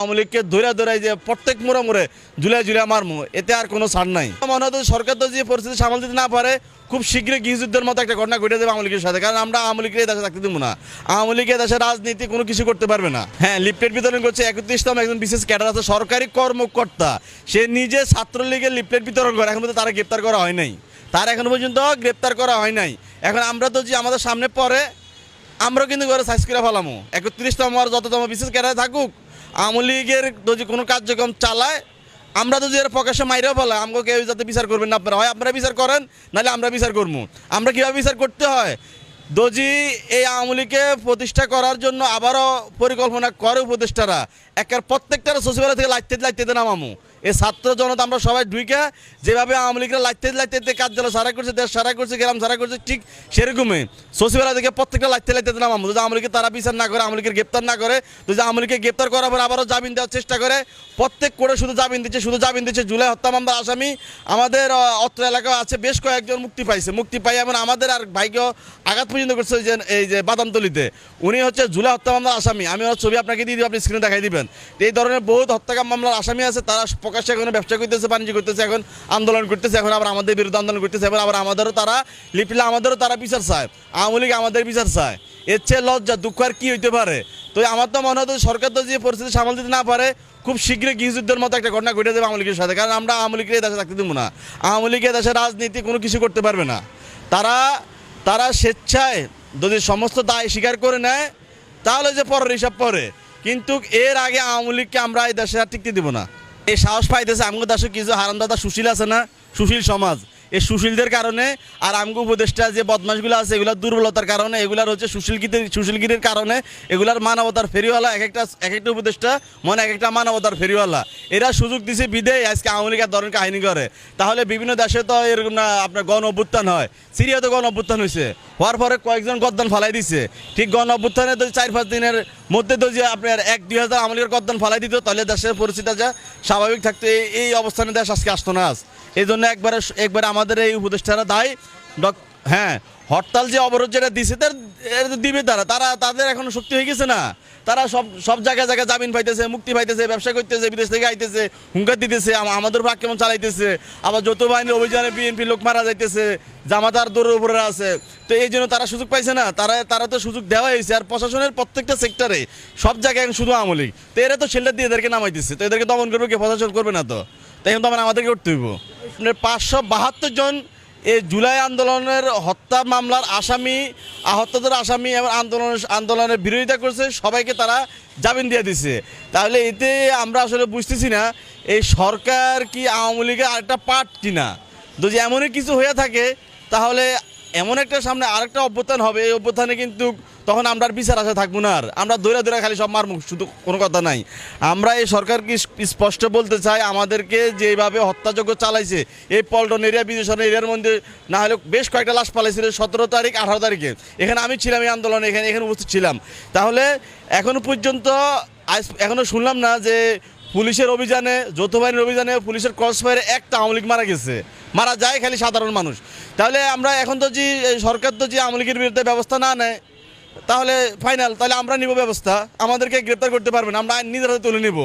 আওয়ামী লীগকে ধরে ধরে যে প্রত্যেক মোড়ে মোড়ে ঝুলাই ঝুলাই মারমু, এতে আর কোনো ছাড় নাই। মনে হয় সরকার তো যে পরিস্থিতি সামাল দিতে না পারে, খুব শীঘ্রই গৃহযুদ্ধের মতো একটা ঘটনা ঘটে যাবে আওয়ামী লীগের সাথে। কারণ আমরা আওয়ামী লীগের দেশে থাকতে দেবো না। আওয়ামী লীগের দেশে রাজনীতি কোনো কিছু করতে পারবে না। হ্যাঁ, লিফলেট বিতরণ করছে 31তম একজন বিশেষ ক্যাডার আছে, সরকারি কর্মকর্তা, সে নিজে ছাত্রলীগের লিফলেট বিতরণ করে। এখন পর্যন্ত তারা গ্রেপ্তার করা হয় নাই, তার এখন পর্যন্ত গ্রেপ্তার করা হয় নাই। এখন আমরা তো যে আমাদের সামনে পরে আমরাও কিন্তু ঘরে সাইজ করে ফেলামো। 31তম আর যততম বিশেষ ক্যাডার থাকুক, আওয়ামী লীগের যদি কোনো কার্যক্রম চালায়, আমরা যদি এর প্রকাশ্যে মাইরেও ফেলা, আমাকে কেউ যাতে বিচার করবেন না। আপনারা হয় আপনারা বিচার করেন, নাহলে আমরা বিচার করবো। আমরা কীভাবে বিচার করতে হয়, দোজি এই আওয়ামী লীগকে প্রতিষ্ঠা করার জন্য আবারও পরিকল্পনা করে উপদেষ্টারা, একের প্রত্যেকটার সচিবালয় থেকে লাইতে নামামু। এই ছাত্র জনতা আমরা সবাই ঢুকে যেভাবে আওয়ামী লীগরা লাইতে কার্যালয় সারা করছে, দেশ সারা করছে, গ্রাম সারা করছে, ঠিক সেরকমই সচিবালয় থেকে প্রত্যেকটা লাইতে নামামু। যদি আওয়ামী লীগকে তারা বিচার না করে, আওয়ামী লীগের গ্রেপ্তার না করে, যদি আওয়ামী লীগকে গ্রেপ্তার করার পর আবারও জামিন দেওয়ার চেষ্টা করে, প্রত্যেক করে শুধু জামিন দিচ্ছে। জুলাই হত্যা মামলার আসামি আমাদের অত্র এলাকায় আছে, বেশ কয়েকজন মুক্তি পাই এবং আমাদের আর ভাইকেও আঘাত পর্যন্ত করছে। যে এই যে বাদামতলিতে উনি হচ্ছে জুলাই হত্যা মামলার আসামি। আমি ওর ছবি আপনাকে দিয়ে দিব, আপনি স্ক্রিনে দেখাই দিবেন। এই ধরনের বহুত হত্যাকাণ্ড মামলার আসামি আছে, তারা প্রকাশ্যে এখন ব্যবসা করতেছে, বাণিজ্য করতেছে, এখন আন্দোলন করতেছে, এখন আবার আমাদের বিরুদ্ধে আন্দোলন করতেছে, এখন আবার আমাদেরও তারা লিপিলে আমাদেরও তারা বিচার চায়, আওয়ামী লীগ আমাদের বিচার চায়। এর চেয়ে লজ্জা দুঃখ আর কি হইতে পারে? তো আমার তো মনে হয় সরকার তো যে পরিস্থিতি সামাল দিতে না পারে, খুব শীঘ্রই গৃহযুদ্ধের মতো একটা ঘটনা ঘটে যাবে আওয়ামী লীগের সাথে। কারণ আমরা আওয়ামী লীগের দেশে থাকতে দেবো না। আওয়ামী লীগের দেশে রাজনীতি কোনো কিছু করতে পারবে না। তারা স্বেচ্ছায় যদি সমস্ত দায় স্বীকার করে নেয়, তাহলে যে পরের হিসাব পরে, কিন্তু এর আগে আওয়ামী লীগকে আমরা এই দেশে আর টিকতে দিব না। এই সাহস পাইতেছে আমগো দেশে কিছু হারামদাদা সুশীল আছে না, সুশীল সমাজ, এই সুশীলদের কারণে আর আমগো উপদেষ্টা যে বদমাশগুলো আছে, এগুলোর দুর্বলতার কারণে, এগুলার হচ্ছে সুশীলগিরির কারণে, এগুলার মানবতার ফেরিওয়ালা, এক একটা উপদেষ্টা মনে এক একটা মানবতার ফেরিওয়ালা। এরা সুযোগ দিছে বিদেয় আজকে আওয়ামী লীগের ধরনের কাহিনী করে। তাহলে বিভিন্ন দেশে তো এরকম না, আপনার গণ অভ্যুত্থান হয়, সিরিয়াতে গণ অভ্যুত্থান হয়েছে, হওয়ার পরে কয়েকজন গদ্দান ফালাই দিছে। ঠিক গণ অভ্যুত্থানে তো 4-5 দিনের মধ্যে তো যে আপনার 1-2 হাজার আওয়ামী লীগের গদ্দান ফালাই দিত, তাহলে দেশের পরিস্থিতি যা স্বাভাবিক থাকতো। এই অবস্থানে দেশ আজকে আসতো না। এই জন্য একবারে আমাদের এই উপদেষ্টারা দায়ী। হ্যাঁ, হরতাল যে অবরোধ যেটা দিছে দিবে তাদের এখন শক্তি হয়ে গেছে না। তারা সব জায়গায় জামিন পাইতেছে, মুক্তি পাইতেছে, ব্যবসা করতেছে, বিদেশ থেকে আইতেছে, হুঙ্কার দিতেছে, আমাদের উপর আক্রমণ চালাইতেছে, আবার যৌথ বাহিনীর অভিযানে বিএনপি লোক মারা যাইতেছে, জামাতার দৌড়ের উপরে আছে। তো এই জন্য তারা সুযোগ পাইছে না। তারা তো সুযোগ দেওয়া হয়েছে। আর প্রশাসনের প্রত্যেকটা সেক্টরে সব জায়গায় এখন শুধু আওয়ামী লীগ। তো এরা তো শেল্টার দিয়ে এদেরকে নামাইতেছে। তো এদেরকে দমন করবে কে? প্রশাসন করবে না। তো তাই এখন তো আমাদেরকে করতে হইব। 572 জন এই জুলাই আন্দোলনের হত্যা মামলার আসামি, আহতদের আসামি এবং আন্দোলনের বিরোধিতা করছে, সবাইকে তারা জামিন দিয়ে দিছে। তাহলে এতে আমরা আসলে বুঝতেছি না এই সরকার কি আওয়ামী লীগের আরেকটা পার্ট কিনা। যদি এমনই কিছু হয়ে থাকে, তাহলে এমন একটা সামনে আরেকটা অভ্যুত্থান হবে। এই অভ্যুত্থানে কিন্তু তখন আমরা আর বিচার আশা থাকবো না। আর আমরা দৌড়ে খালি সব মারমুখ, শুধু কোনো কথা নাই। আমরা এই সরকারকে স্পষ্ট বলতে চাই, আমাদেরকে যেভাবে হত্যাযজ্ঞ চালাইছে, এই পল্টন এরিয়া, বিদেশন এরিয়ার মধ্যে না হলে বেশ কয়েকটা লাশ পালাইছিল 17 তারিখ 18 তারিখে। এখানে আমি ছিলাম, এই আন্দোলনে এখানে উপস্থিত ছিলাম। তাহলে এখনও পর্যন্ত এখনও শুনলাম না যে পুলিশের অভিযানে, যৌথ বাহিনীর অভিযানে, পুলিশের ক্রসফায়ারে একটা আওয়ামী লীগ মারা যায় খালি সাধারণ মানুষ। তাহলে আমরা এখন তো যে সরকার তো যে আওয়ামী লীগের বিরুদ্ধে ব্যবস্থা না নেয়, তাহলে ফাইনাল, তাহলে আমরা নিব ব্যবস্থা। আমাদেরকে গ্রেপ্তার করতে পারবেন, আমরা নিজের হাতে তুলে নিব।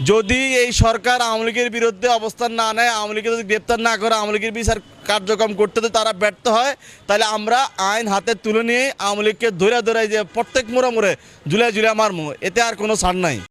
যদি এই সরকার আওয়ামী লীগের বিরুদ্ধে অবস্থান না নেয়, আওয়ামী লীগকে যদি গ্রেপ্তার না করে, আওয়ামী লীগের বিচার কার্যক্রম করতে তারা ব্যর্থ হয়, তাহলে আমরা আইন হাতে তুলে নিয়ে আওয়ামী লীগকে ধরে যে প্রত্যেক মোড়ে মোড়ে ঝুলাই মারমু, এতে আর কোনো ছাড় নাই।